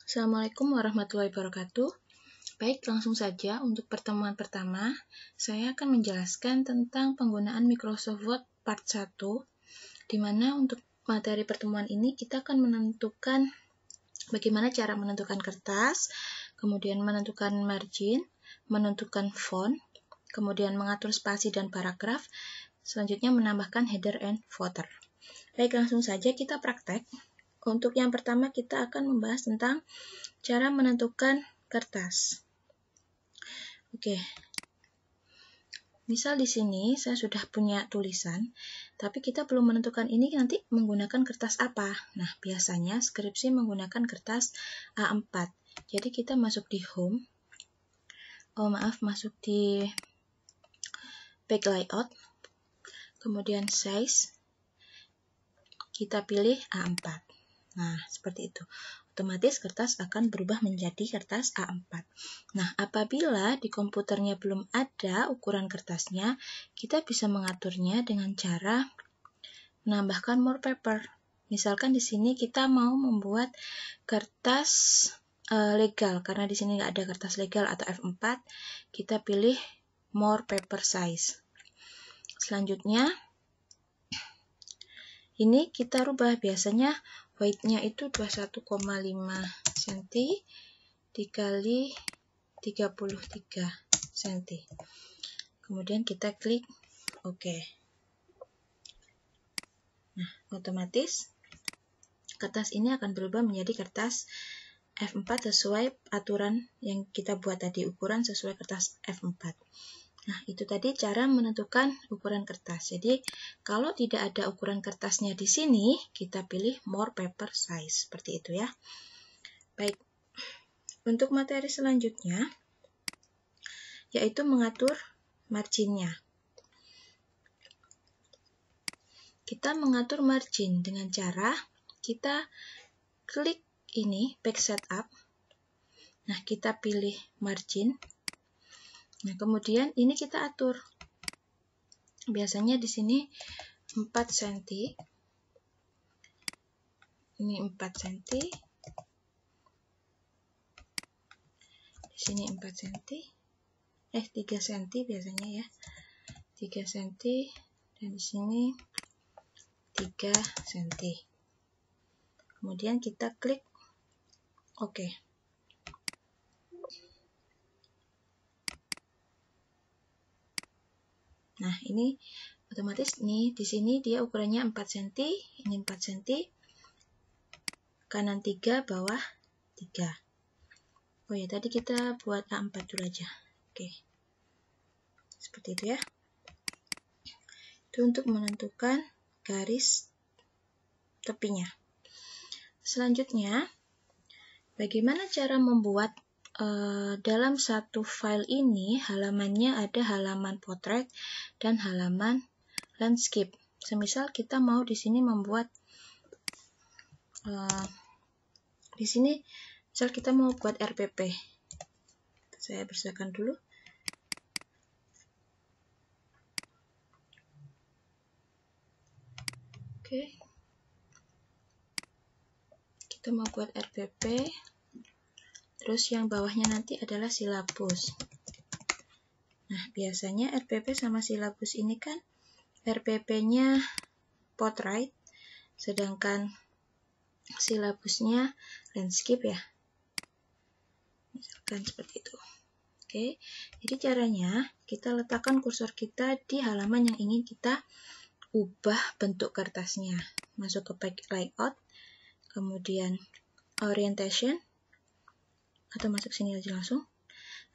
Assalamualaikum warahmatullahi wabarakatuh. Baik, langsung saja untuk pertemuan pertama, saya akan menjelaskan tentang penggunaan Microsoft Word Part 1, di mana untuk materi pertemuan ini kita akan menentukan bagaimana cara menentukan kertas, kemudian menentukan margin, menentukan font, kemudian mengatur spasi dan paragraf, selanjutnya menambahkan header and footer. Baik, langsung saja kita praktek. Untuk yang pertama kita akan membahas tentang cara menentukan kertas. Oke. Misal di sini saya sudah punya tulisan, tapi kita belum menentukan ini nanti menggunakan kertas apa. Nah, biasanya skripsi menggunakan kertas A4. Jadi kita masuk di home. Masuk di page layout. Kemudian size. Kita pilih A4. Nah, seperti itu. Otomatis kertas akan berubah menjadi kertas A4. Nah, apabila di komputernya belum ada ukuran kertasnya, kita bisa mengaturnya dengan cara menambahkan more paper. Misalkan di sini kita mau membuat kertas legal, karena di sini nggak ada kertas legal atau F4, kita pilih more paper size. Selanjutnya, ini kita rubah, biasanya weight-nya itu 21,5 cm dikali 33 cm. Kemudian kita klik OK. Nah, otomatis kertas ini akan berubah menjadi kertas F4 sesuai aturan yang kita buat tadi, ukuran sesuai kertas F4. Nah, itu tadi cara menentukan ukuran kertas. Jadi, kalau tidak ada ukuran kertasnya di sini, kita pilih more paper size. Seperti itu ya. Baik. Untuk materi selanjutnya, yaitu mengatur marginnya. Kita mengatur margin dengan cara kita klik ini, page setup. Nah, kita pilih margin. Nah, kemudian ini kita atur. Biasanya di sini 4 cm. Ini 4 cm. Di sini 4 cm. 3 cm biasanya ya. 3 cm dan di sini 3 cm. Kemudian kita klik OK. Nah, ini otomatis nih di sini dia ukurannya 4 cm, ini 4 cm. Kanan 3, bawah 3. Oh ya, tadi kita buat A4 dulu aja. Oke. Seperti itu ya. Itu untuk menentukan garis tepinya. Selanjutnya, bagaimana cara membuat dalam satu file ini halamannya ada halaman potret dan halaman landscape. Semisal kita mau di sini membuat di sini misal kita mau buat RPP. Saya bersihkan dulu. Oke. Kita mau buat RPP. Terus yang bawahnya nanti adalah silabus. Nah, biasanya RPP sama silabus ini kan RPP-nya portrait, sedangkan silabusnya landscape ya. Misalkan seperti itu. Oke, jadi caranya kita letakkan kursor kita di halaman yang ingin kita ubah bentuk kertasnya. Masuk ke page layout, kemudian orientation, atau masuk sini aja langsung.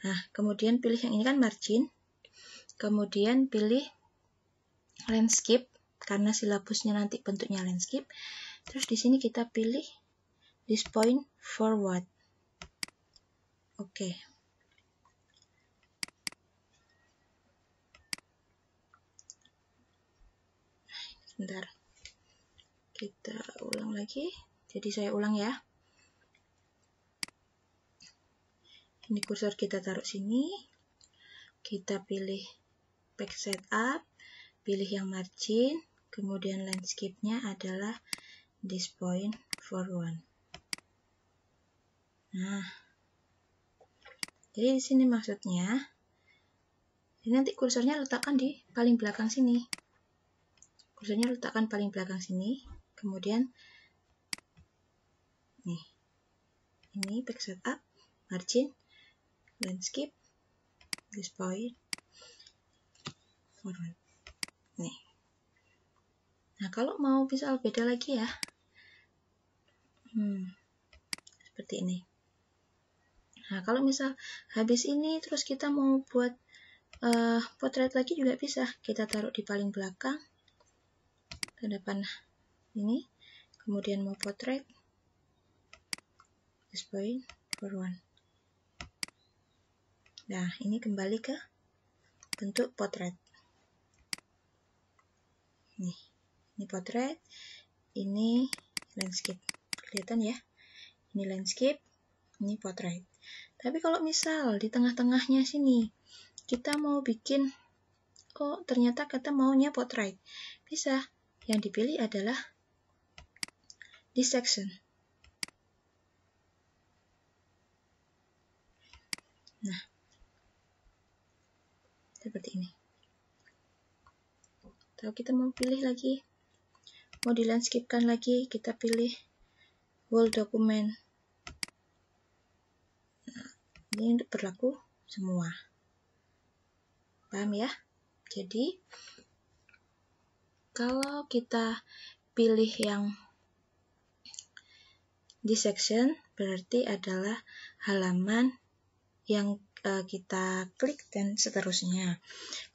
Nah, kemudian pilih yang ini kan margin, kemudian pilih landscape, karena silabusnya nanti bentuknya landscape. Terus di sini kita pilih this point forward. Oke. Sebentar. Kita ulang lagi. Jadi saya ulang ya. Ini kursor kita taruh sini. Kita pilih page setup, pilih yang margin, kemudian landscape-nya adalah this point forward. Nah, jadi di sini maksudnya, ini nanti kursornya letakkan di paling belakang sini. Kursornya letakkan paling belakang sini, kemudian nih, ini back setup, margin, landscape, this point, forward. Nih. Nah, kalau mau misal beda lagi ya, seperti ini. Nah, kalau misal habis ini terus kita mau buat potret lagi juga bisa. Kita taruh di paling belakang, ke depan ini, kemudian mau potret, this point, forward. Nah, ini kembali ke bentuk potret. Nih, ini potret, ini landscape. Kelihatan ya? Ini landscape, ini potret. Tapi kalau misal di tengah-tengahnya sini, kita mau bikin, oh ternyata kita maunya potret. Bisa, yang dipilih adalah this section. Nah, seperti ini. Atau kita mau pilih lagi, mau di landscape-kan lagi, kita pilih whole document. Nah, ini untuk berlaku semua. Paham ya? Jadi, kalau kita pilih yang di section, berarti adalah halaman yang kita klik dan seterusnya.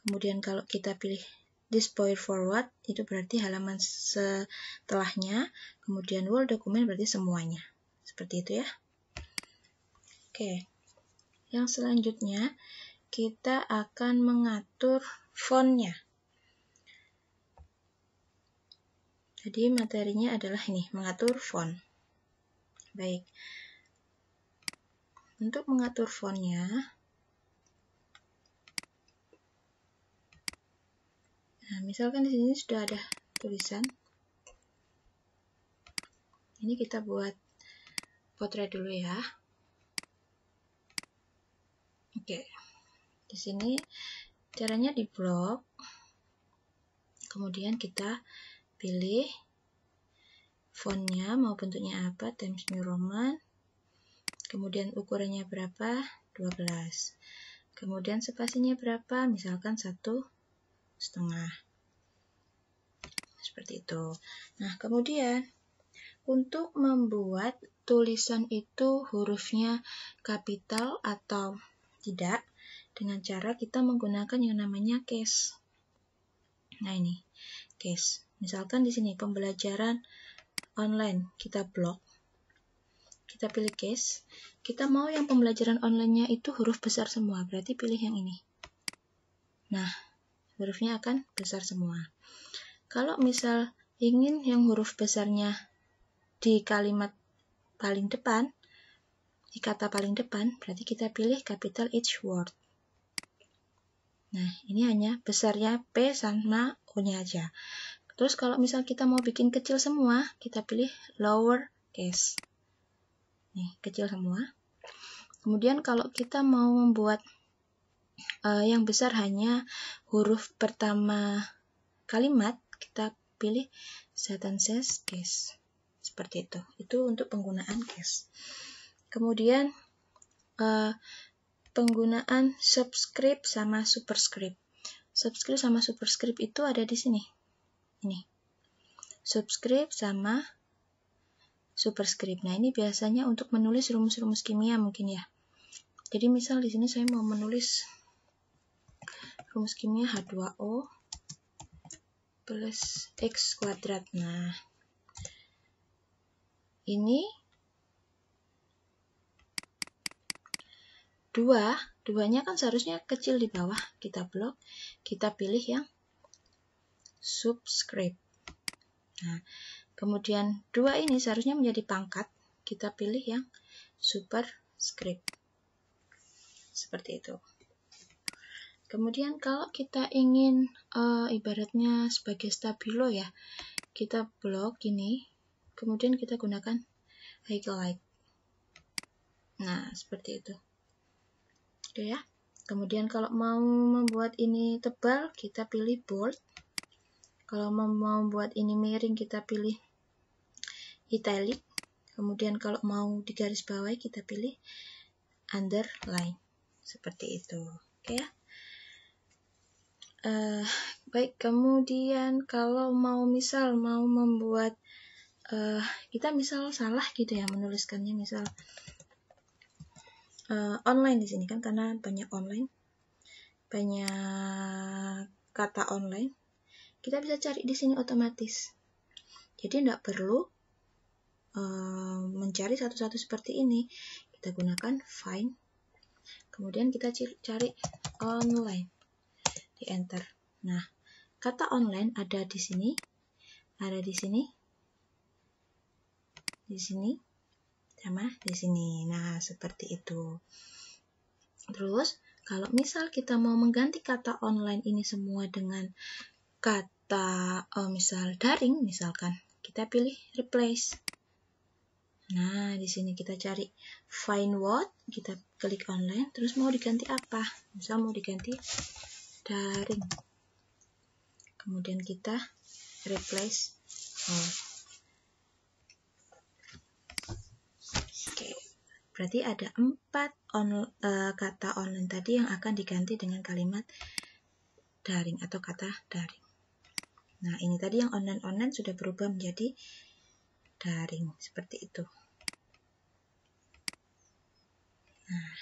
Kemudian kalau kita pilih this point forward, itu berarti halaman setelahnya. Kemudian whole document berarti semuanya. Seperti itu ya. Oke. Yang selanjutnya, kita akan mengatur fontnya. Jadi materinya adalah ini, mengatur font. Baik. Untuk mengatur fontnya, nah misalkan di sini sudah ada tulisan. Ini kita buat potret dulu ya. Oke. Di sini caranya di blok. Kemudian kita pilih fontnya mau bentuknya apa, Times New Roman. Kemudian ukurannya berapa? 12. Kemudian spasinya berapa? Misalkan 1,5. Seperti itu. Nah, kemudian untuk membuat tulisan itu hurufnya kapital atau tidak, dengan cara kita menggunakan yang namanya case. Nah, ini case. Misalkan di sini pembelajaran online, kita blok. Kita pilih case. Kita mau yang pembelajaran online-nya itu huruf besar semua, berarti pilih yang ini. Nah, hurufnya akan besar semua. Kalau misal ingin yang huruf besarnya di kalimat paling depan, di kata paling depan, berarti kita pilih capital each word. Nah, ini hanya besarnya P sama O-nya aja. Terus kalau misal kita mau bikin kecil semua, kita pilih lower case. Nih, kecil semua. Kemudian kalau kita mau membuat yang besar hanya huruf pertama kalimat, kita pilih sentence case. Seperti itu. Itu untuk penggunaan case. Kemudian penggunaan subscript sama superscript. Subscript sama superscript itu ada di sini. Ini. Subscript sama superscript. Nah, ini biasanya untuk menulis rumus-rumus kimia mungkin ya. Jadi misal di sini saya mau menulis rumus kimia H2O plus X kuadrat. Nah, ini duanya kan seharusnya kecil di bawah. Kita blok, kita pilih yang subscript. Nah, kemudian 2 ini seharusnya menjadi pangkat. Kita pilih yang superscript. Seperti itu. Kemudian kalau kita ingin ibaratnya sebagai stabilo ya, kita blok ini, kemudian kita gunakan highlight. Nah, seperti itu. Oke ya. Kemudian kalau mau membuat ini tebal, kita pilih bold. Kalau mau membuat ini miring, kita pilih italic. Kemudian kalau mau digaris bawahi, kita pilih underline. Seperti itu. Oke ya. Baik, kemudian kalau mau membuat kita misal salah gitu ya menuliskannya, misal online di sini kan, karena banyak kata online, kita bisa cari di sini otomatis. Jadi tidak perlu mencari satu-satu seperti ini. Kita gunakan find, kemudian kita cari online, di enter. Nah, kata online ada di sini, ada di sini, di sini, sama di sini. Nah, seperti itu. Terus, kalau misal kita mau mengganti kata online ini semua dengan kata misal daring, misalkan kita pilih replace. Nah, di sini kita cari find what, kita klik online, terus mau diganti apa? Misal mau diganti daring. Kemudian kita replace all. Oke. Berarti ada 4 kata online tadi yang akan diganti dengan kalimat daring atau kata daring. Nah, ini tadi yang online sudah berubah menjadi daring, seperti itu. Nah,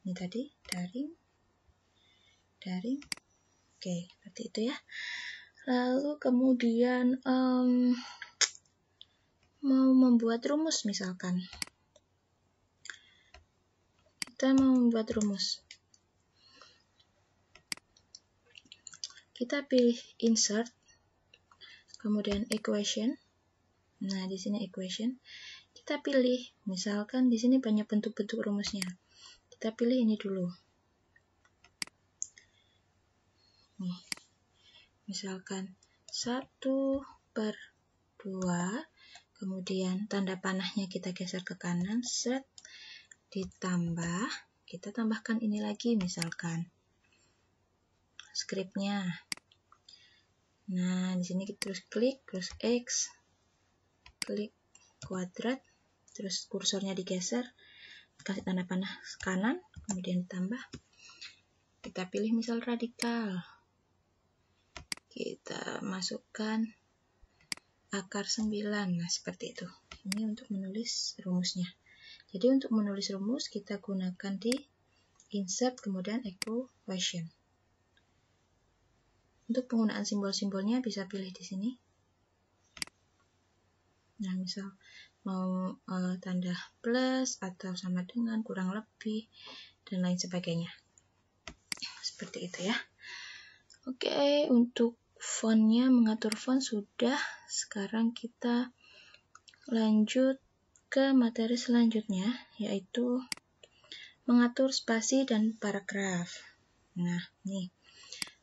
ini tadi daring. Oke, seperti itu ya. Lalu kemudian mau membuat rumus misalkan. Kita mau membuat rumus. Kita pilih insert, kemudian equation. Nah, di sini equation. Kita pilih, misalkan di sini banyak bentuk-bentuk rumusnya. Kita pilih ini dulu. Nih. Misalkan 1/2, kemudian tanda panahnya kita geser ke kanan, set, ditambah, kita tambahkan ini lagi misalkan scriptnya. Nah, di sini kita terus klik, terus X, klik kuadrat, terus kursornya digeser, kasih tanda panah kanan, kemudian tambah. Kita pilih misal radikal. Kita masukkan akar 9. Nah, seperti itu. Ini untuk menulis rumusnya. Jadi untuk menulis rumus kita gunakan di insert kemudian equation. Untuk penggunaan simbol-simbolnya bisa pilih di sini. Nah, misal mau tanda plus atau sama dengan, kurang lebih, dan lain sebagainya. Seperti itu ya. Oke, untuk fontnya, mengatur font sudah. Sekarang kita lanjut ke materi selanjutnya, yaitu mengatur spasi dan paragraf. Nah, nih,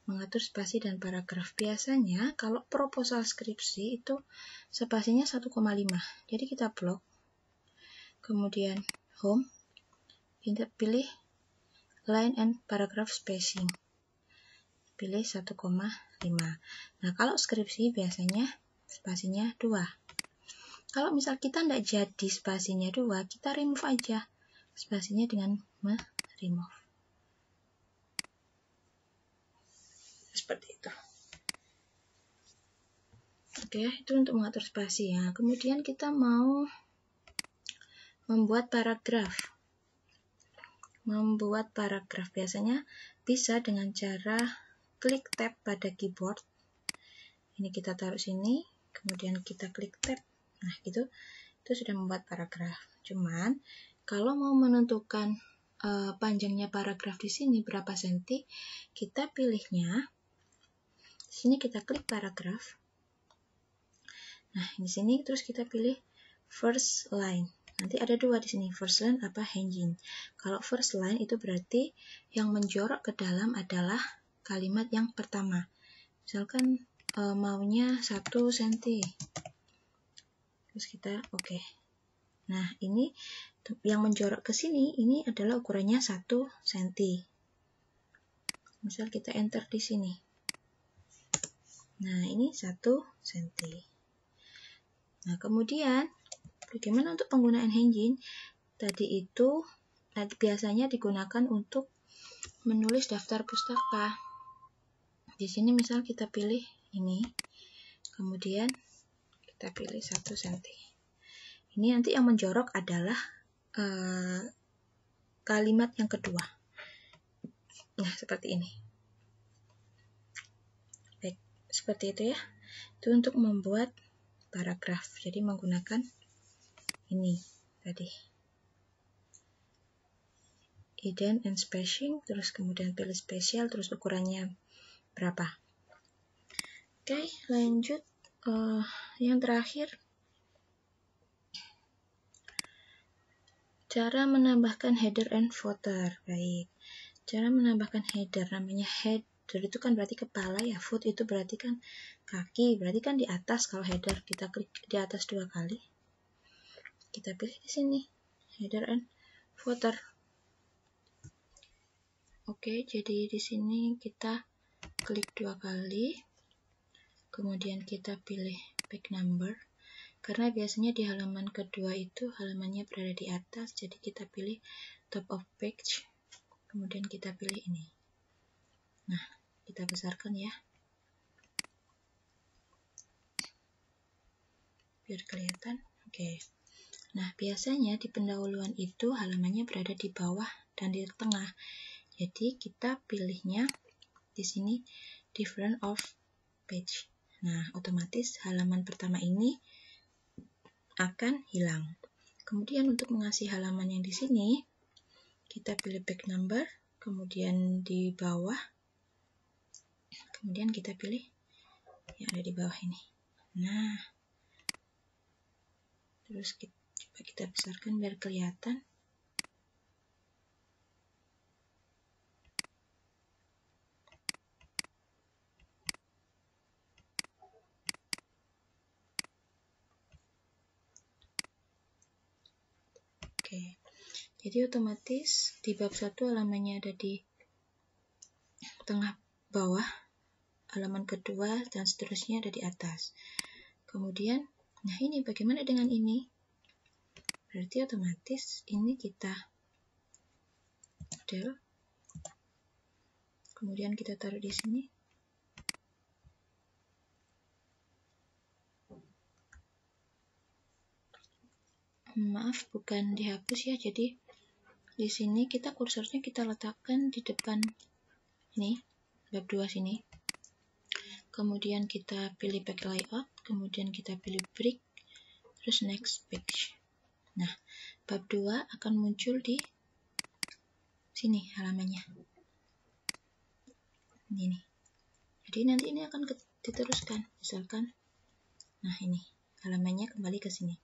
mengatur spasi dan paragraf. Biasanya kalau proposal skripsi itu spasinya 1,5. Jadi kita blok, kemudian home, kita pilih line and paragraph spacing. Pilih 1,5. Nah, kalau skripsi biasanya spasinya 2. Kalau misal kita tidak jadi spasinya 2, kita remove aja spasinya dengan remove. Seperti itu. Oke, itu untuk mengatur spasi ya. Kemudian kita mau membuat paragraf. Membuat paragraf biasanya bisa dengan cara klik tab pada keyboard. Ini kita taruh sini, kemudian kita klik tab. Nah, gitu. Itu sudah membuat paragraf. Cuman kalau mau menentukan panjangnya paragraf di sini berapa senti, kita pilihnya di sini, kita klik paragraf. Nah, di sini terus kita pilih first line. Nanti ada 2 di sini, first line apa hanging. Kalau first line itu berarti yang menjorok ke dalam adalah kalimat yang pertama. Misalkan maunya 1 cm. Terus kita oke. Nah, ini yang menjorok ke sini, ini adalah ukurannya 1 cm. Misal kita enter di sini. Nah, ini 1 cm. Nah, kemudian bagaimana untuk penggunaan hanging? Tadi itu biasanya digunakan untuk menulis daftar pustaka. Di sini misal kita pilih ini, kemudian kita pilih 1 cm. Ini nanti yang menjorok adalah kalimat yang kedua. Nah, seperti ini. Baik, seperti itu ya. Itu untuk membuat paragraf. Jadi menggunakan ini tadi. Indent and spacing, terus kemudian pilih spesial, terus ukurannya berapa. Oke, lanjut. Yang terakhir, cara menambahkan header and footer. Baik, cara menambahkan header, namanya header itu kan berarti kepala ya, foot itu berarti kan kaki, berarti kan di atas. Kalau header kita klik di atas 2 kali, kita pilih di sini header and footer. Oke, jadi di sini kita klik 2 kali, kemudian kita pilih page number. Karena biasanya di halaman kedua itu halamannya berada di atas, jadi kita pilih top of page, kemudian kita pilih ini. Nah, kita besarkan ya, biar kelihatan. Oke. Nah, biasanya di pendahuluan itu halamannya berada di bawah dan di tengah. Jadi kita pilihnya di sini different of page. Nah, otomatis halaman pertama ini akan hilang. Kemudian untuk mengisi halaman yang di sini, kita pilih page number, kemudian di bawah, kemudian kita pilih yang ada di bawah ini. Nah, terus coba kita besarkan biar kelihatan. Oke, jadi otomatis di bab 1 halamannya ada di tengah bawah, halaman kedua dan seterusnya ada di atas. Kemudian, nah ini bagaimana dengan ini? Berarti otomatis ini kita del, kemudian kita taruh di sini. Maaf, bukan dihapus ya. Jadi di sini kita kursornya kita letakkan di depan ini, bab 2 sini. Kemudian kita pilih page layout, kemudian kita pilih break, terus next page. Nah, bab 2 akan muncul di sini halamannya. Ini. Jadi nanti ini akan diteruskan, misalkan. Nah, ini halamannya kembali ke sini.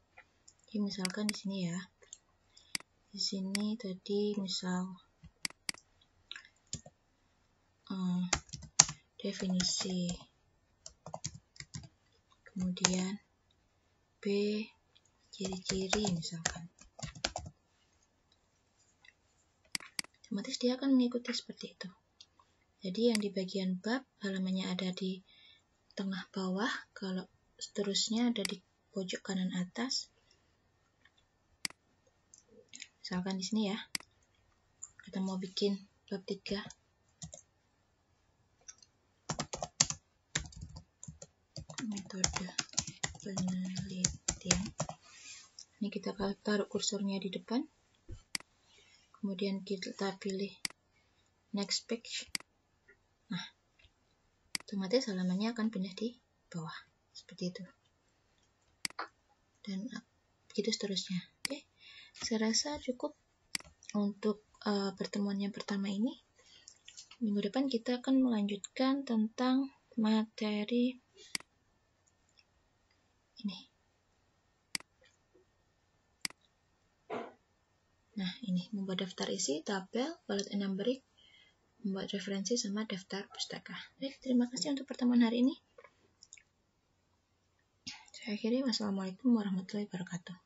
Jadi misalkan di sini ya. Di sini tadi misal definisi, kemudian B ciri-ciri misalkan. Otomatis dia akan mengikuti seperti itu. Jadi yang di bagian bab halamannya ada di tengah bawah, kalau seterusnya ada di pojok kanan atas. Misalkan di sini ya, kita mau bikin bab 3. Metode penelitian. Ini kita taruh kursornya di depan. Kemudian kita pilih next page. Nah, otomatis halamannya akan pindah di bawah. Seperti itu. Dan begitu seterusnya. Oke. Saya rasa cukup untuk pertemuan yang pertama ini. Minggu depan kita akan melanjutkan tentang materi ini. Nah, ini membuat daftar isi, tabel, bullet and numbering, membuat referensi sama daftar pustaka. Baik, terima kasih untuk pertemuan hari ini. Saya akhiri. Wassalamualaikum warahmatullahi wabarakatuh.